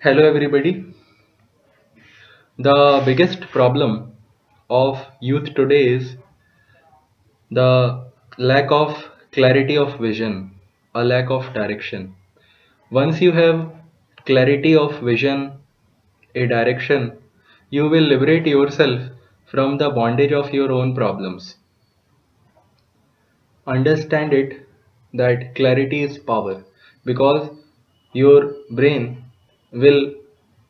Hello, everybody. The biggest problem of youth today is the lack of clarity of vision, a lack of direction. Once you have clarity of vision, a direction, you will liberate yourself from the bondage of your own problems. Understand it that clarity is power because your brain will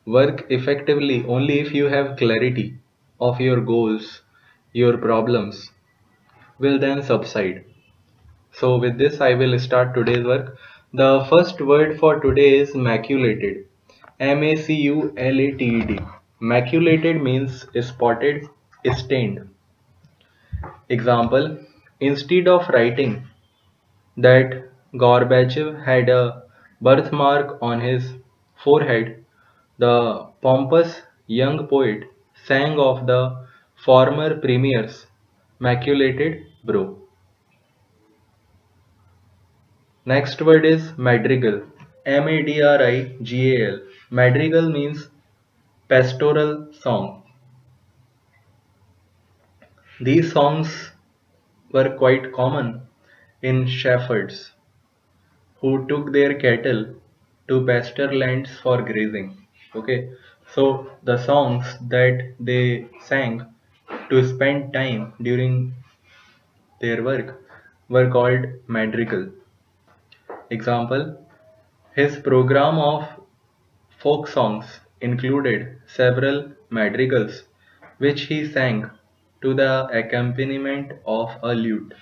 work effectively only if you have clarity of your goals, your problems will then subside. So, with this, I will start today's work. The first word for today is maculated. MACULATED. Maculated means spotted, stained. Example: instead of writing that Gorbachev had a birthmark on his forehead, the pompous young poet sang of the former premier's maculated brow. Next word is madrigal. Madrigal. Madrigal means pastoral song. These songs were quite common in shepherds who took their cattle to pasture lands for grazing. Okay, so the songs that they sang to spend time during their work were called madrigal. Example: his program of folk songs included several madrigals which he sang to the accompaniment of a lute.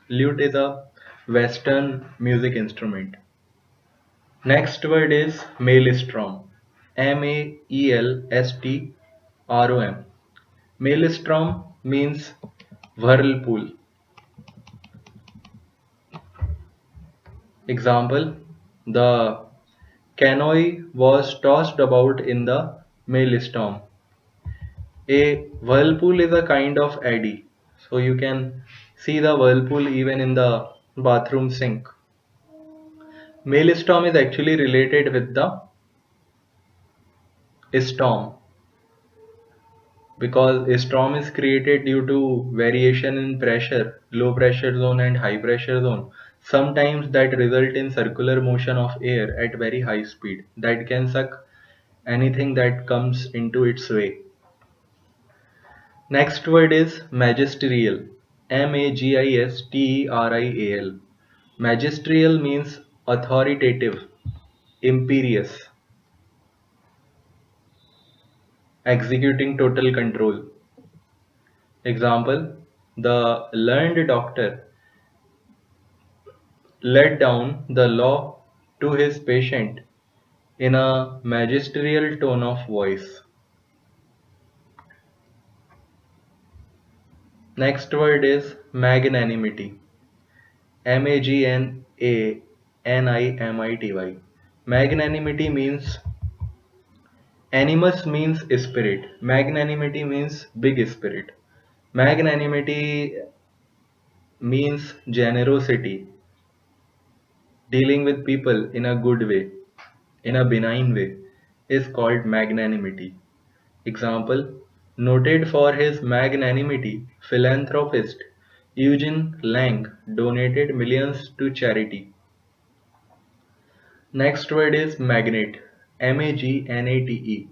Lute is a Western music instrument. Next word is maelstrom. Maelstrom. Maelstrom means whirlpool. Example: the canoe was tossed about in the maelstrom. A whirlpool is a kind of eddy, so you can see the whirlpool even in the bathroom sink. Maelstrom is actually related with the storm because a storm is created due to variation in pressure, low pressure zone and high pressure zone. Sometimes that result in circular motion of air at very high speed that can suck anything that comes into its way. Next word is magisterial. Magisterial. Magisterial means authoritative, imperious, executing total control. Example: the learned doctor laid down the law to his patient in a magisterial tone of voice. Next word is magnanimity. Magnanimity. Magnanimity means animus means spirit. Magnanimity means big spirit. Magnanimity means generosity, dealing with people in a good way, in a benign way, is called magnanimity. Example: noted for his magnanimity, philanthropist Eugene Lang donated millions to charity. Next word is magnate. Magnate.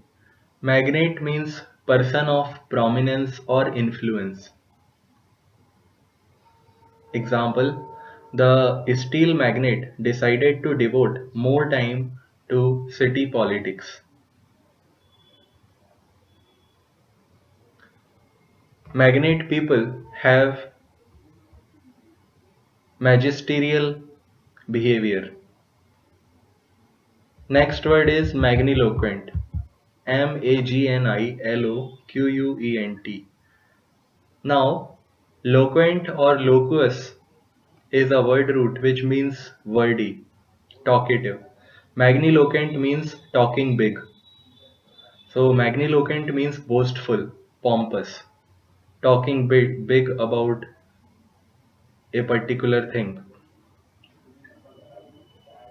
Magnate means person of prominence or influence. Example: the steel magnate decided to devote more time to city politics. Magnate people have magisterial behavior. Next word is magniloquent. Magniloquent. Now, loquent or loquous is a word root which means wordy, talkative. Magniloquent means talking big. So magniloquent means boastful, pompous, talking big about a particular thing.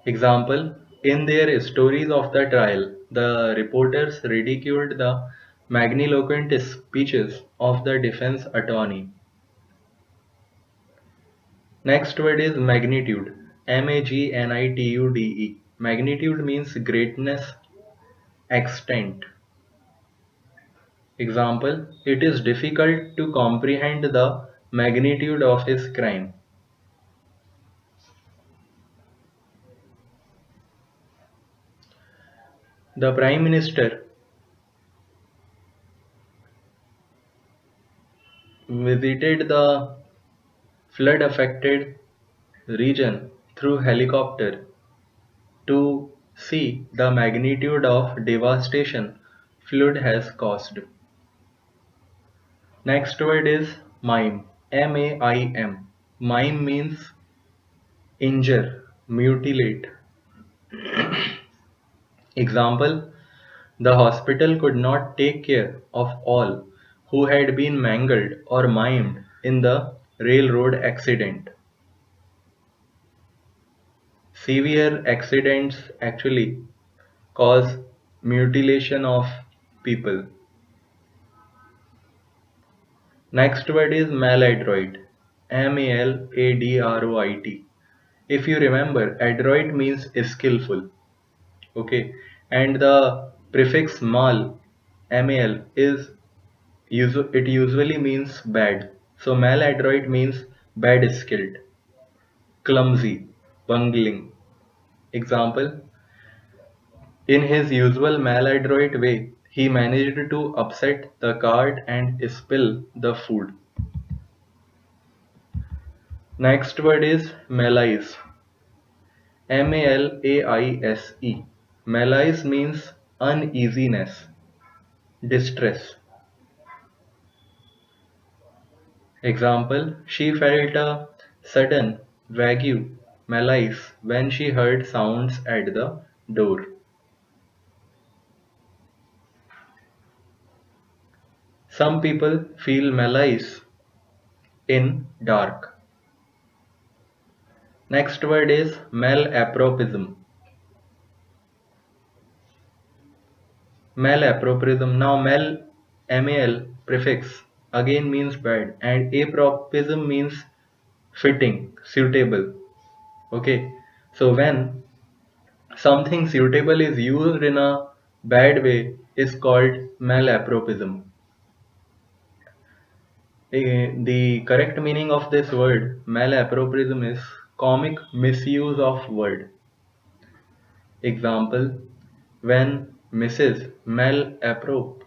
Example: In their stories of the trial, the reporters ridiculed the magniloquent speeches of the defense attorney. Next word is magnitude. Magnitude. Magnitude means greatness, extent. Example, it is difficult to comprehend the magnitude of his crime. The Prime Minister visited the flood affected region through helicopter to see the magnitude of devastation flood has caused. Next word is mime. Maim. Mime means injure, mutilate. Example, the hospital could not take care of all who had been mangled or maimed in the railroad accident. Severe accidents actually cause mutilation of people. Next word is maladroit. Maladroit. If you remember, adroit means skillful. Okay, and the prefix mal is it usually means bad. So maladroit means bad skilled, clumsy, bungling. Example, in his usual maladroit way, he managed to upset the cart and spill the food. Next word is malaise. Malaise. Malaise means uneasiness, distress. Example, she felt a sudden vague malaise when she heard sounds at the door. Some people feel malaise in dark. Next word is malapropism. Malapropism. Now mal prefix again means bad and apropism means fitting, suitable. Okay. So when something suitable is used in a bad way is called malapropism. The correct meaning of this word malapropism is comic misuse of word. Example, when Mrs. Malaprop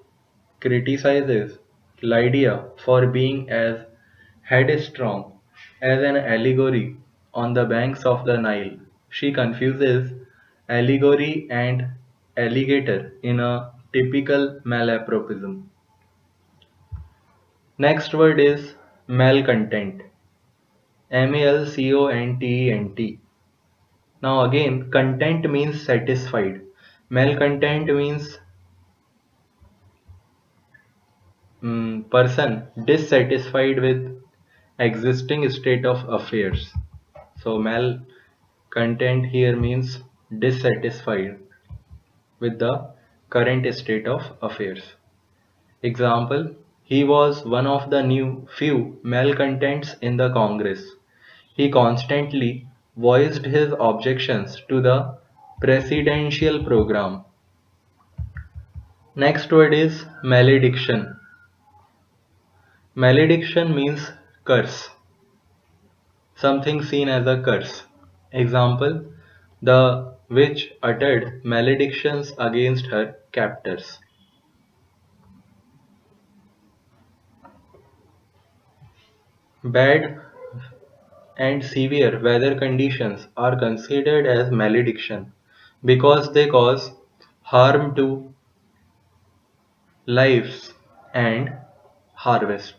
criticizes Lydia for being as headstrong as an allegory on the banks of the Nile, she confuses allegory and alligator in a typical malapropism. Next word is malcontent. Malcontent. Now again, content means satisfied. Malcontent means person dissatisfied with existing state of affairs. So malcontent here means dissatisfied with the current state of affairs. Example, he was one of the few malcontents in the Congress. He constantly voiced his objections to the presidential program. Next word is malediction. Malediction means curse, something seen as a curse. Example, the witch uttered maledictions against her captors. Bad and severe weather conditions are considered as malediction because they cause harm to lives and harvest.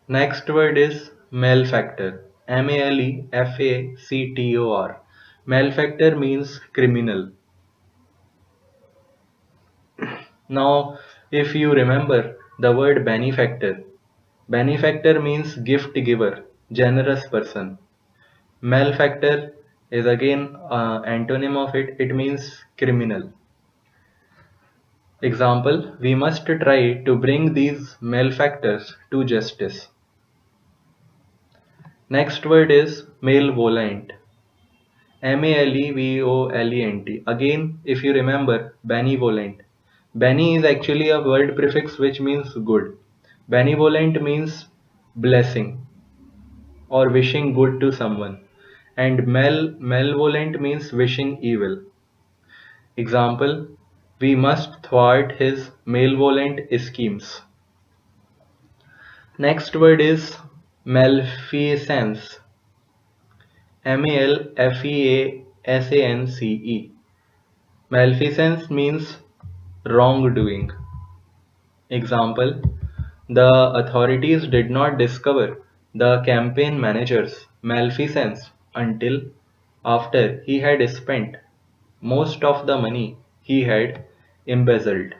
Next word is malefactor. Malefactor. Malefactor means criminal. Now, if you remember the word benefactor, benefactor means gift giver, generous person. Malefactor is again antonym of it. It means criminal. Example, we must try to bring these malefactors to justice. Next word is malevolent. Malevolent. Again, if you remember, benevolent. Bene is actually a word prefix which means good. Benevolent means blessing or wishing good to someone. And malevolent means wishing evil. Example, we must thwart his malevolent schemes. Next word is malfeasance. Malfeasance. Malfeasance means wrongdoing. Example, the authorities did not discover the campaign manager's malfeasance until after he had spent most of the money he had embezzled.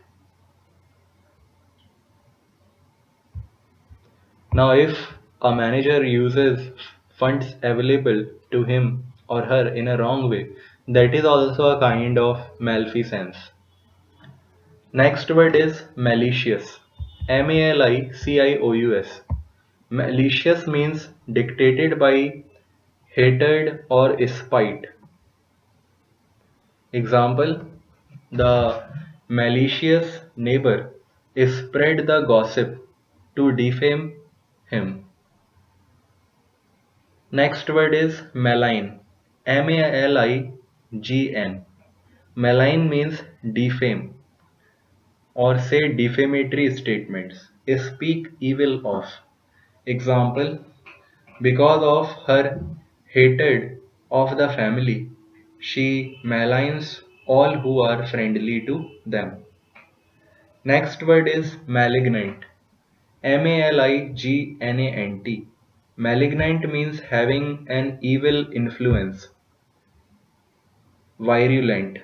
Now, if a manager uses funds available to him or her in a wrong way, that is also a kind of malfeasance. Next word is malicious. Malicious. Malicious means dictated by hatred or spite. Example, the malicious neighbor spread the gossip to defame him. Next word is malign. Malign. Malign means defame or say defamatory statements. Speak evil of. Example, because of her hatred of the family, she maligns all who are friendly to them. Next word is malignant. Malignant. Malignant means having an evil influence. Virulent.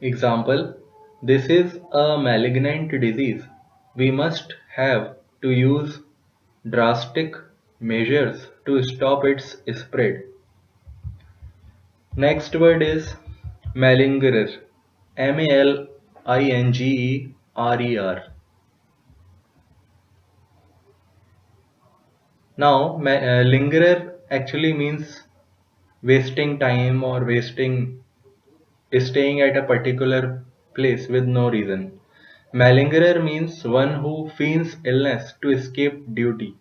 Example, this is a malignant disease. We must have to use drastic measures to stop its spread. Next word is malingerer. Malingerer. Now, lingerer actually means wasting time or staying at a particular place with no reason. Malingerer means one who feigns illness to escape duty.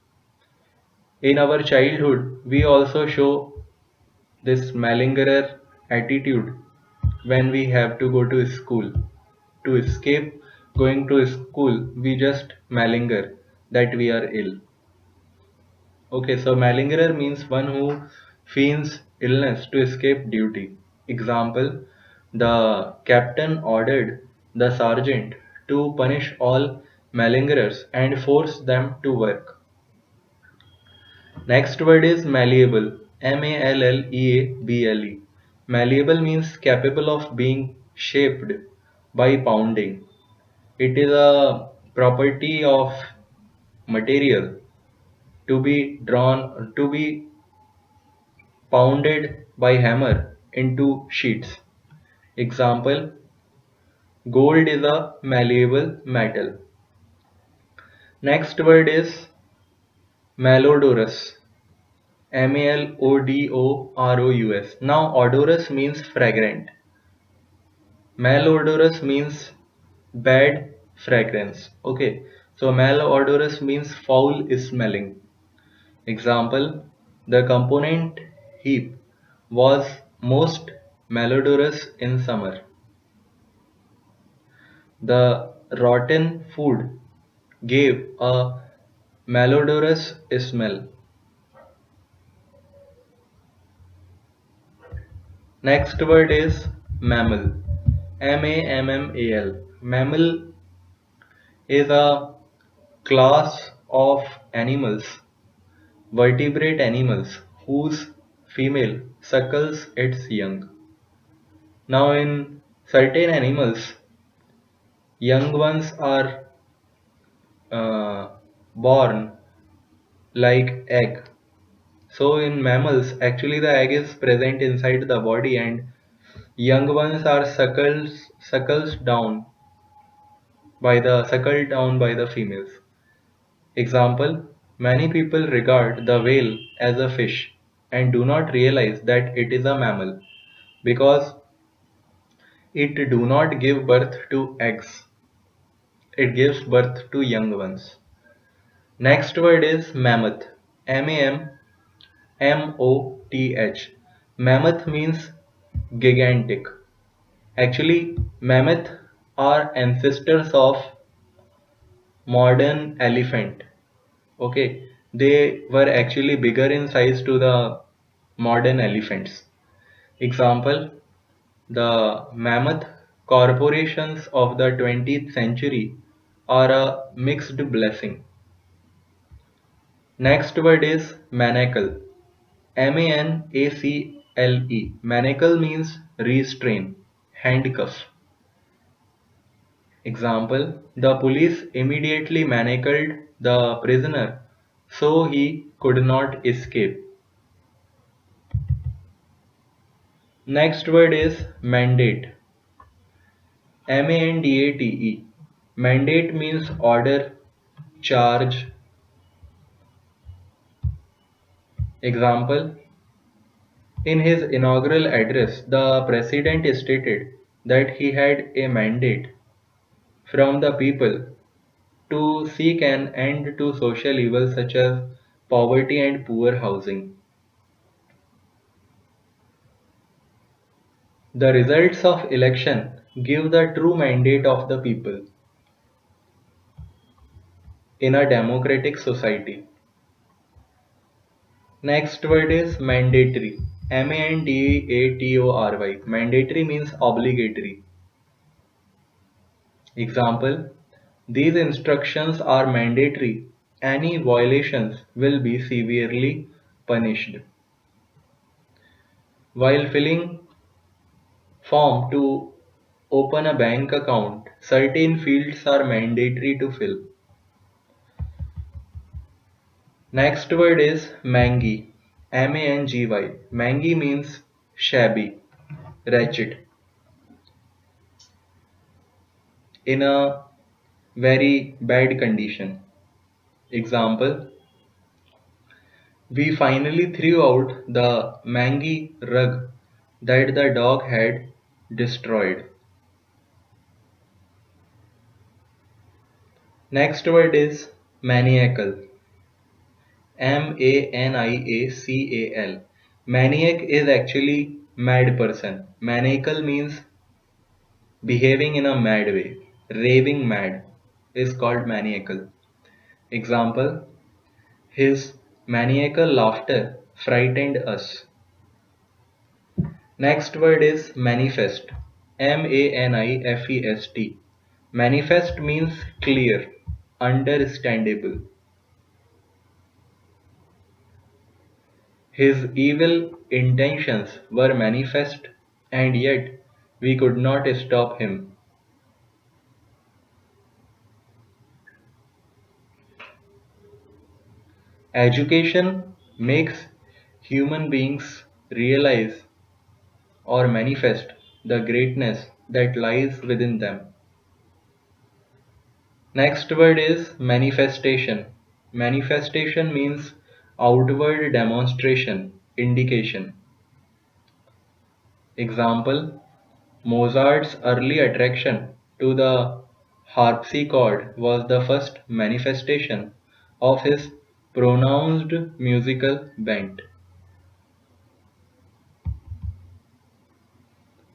In our childhood, we also show this malingerer attitude when we have to go to school. To escape going to school, we just malinger that we are ill. Okay, so malingerer means one who feigns illness to escape duty. Example, the captain ordered the sergeant to punish all malingerers and force them to work. Next word is malleable. Malleable. Malleable means capable of being shaped by pounding. It is a property of material to be pounded by hammer into sheets. Example, gold is a malleable metal. Next word is malodorous. Malodorous. Now, odorous means fragrant. Malodorous means bad fragrance. Okay, so malodorous means foul smelling. Example, the component heap was most malodorous in summer. The rotten food gave a malodorous smell. Next word is mammal. Mammal. Mammal is a class of animals, vertebrate animals, whose female suckles its young. Now, in certain animals, young ones are uh, born like egg. So in mammals, actually the egg is present inside the body and young ones are suckled down by the females. Example, many people regard the whale as a fish and do not realize that it is a mammal because it do not give birth to eggs. It gives birth to young ones. Next word is mammoth. M-A-M-M-O-T-H. Mammoth means gigantic. Actually, mammoth are ancestors of modern elephant. Okay, they were actually bigger in size to the modern elephants. Example, the mammoth corporations of the 20th century are a mixed blessing. Next word is manacle. Manacle. Manacle means restrain, handcuff. Example, the police immediately manacled the prisoner so he could not escape. Next word is mandate. Mandate. Mandate means order, charge. Example, in his inaugural address, the president stated that he had a mandate from the people to seek an end to social evils such as poverty and poor housing. The results of election give the true mandate of the people in a democratic society. Next word is mandatory. Mandatory. Mandatory means obligatory. Example, these instructions are mandatory. Any violations will be severely punished. While filling form to open a bank account, certain fields are mandatory to fill. Next word is mangy. Mangy. Mangy means shabby, wretched, in a very bad condition. Example, we finally threw out the mangy rug that the dog had destroyed. Next word is maniacal. Maniacal. Maniac is actually mad person. Maniacal means behaving in a mad way. Raving mad is called maniacal. Example, his maniacal laughter frightened us. Next word is manifest. Manifest. Manifest means clear, understandable. His evil intentions were manifest, and yet we could not stop him. Education makes human beings realize or manifest the greatness that lies within them. Next word is manifestation. Manifestation means outward demonstration, indication. Example, Mozart's early attraction to the harpsichord was the first manifestation of his pronounced musical bent.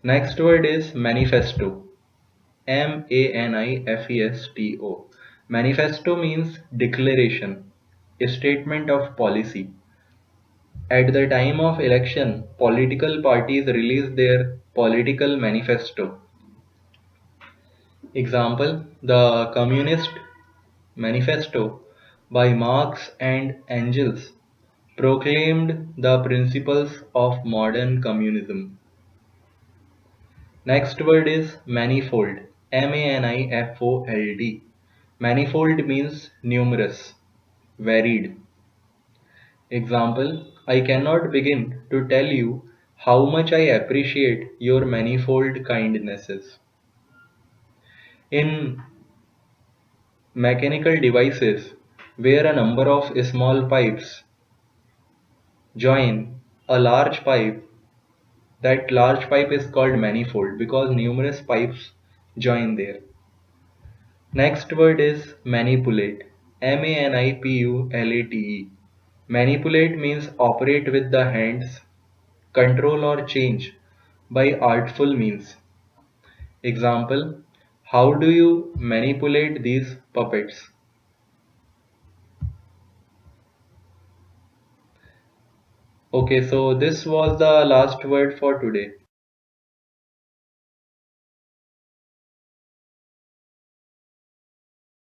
Next word is manifesto. Manifesto. Manifesto means declaration, a statement of policy. At the time of election, political parties release their political manifesto. Example, the Communist Manifesto by Marx and Engels proclaimed the principles of modern communism. Next word is manifold. Manifold. Manifold means numerous, varied. Example, I cannot begin to tell you how much I appreciate your manifold kindnesses. In mechanical devices, where a number of small pipes join a large pipe, that large pipe is called manifold because numerous pipes join there. Next word is manipulate. Manipulate. Manipulate means operate with the hands, control or change by artful means. Example, how do you manipulate these puppets? Okay, so this was the last word for today.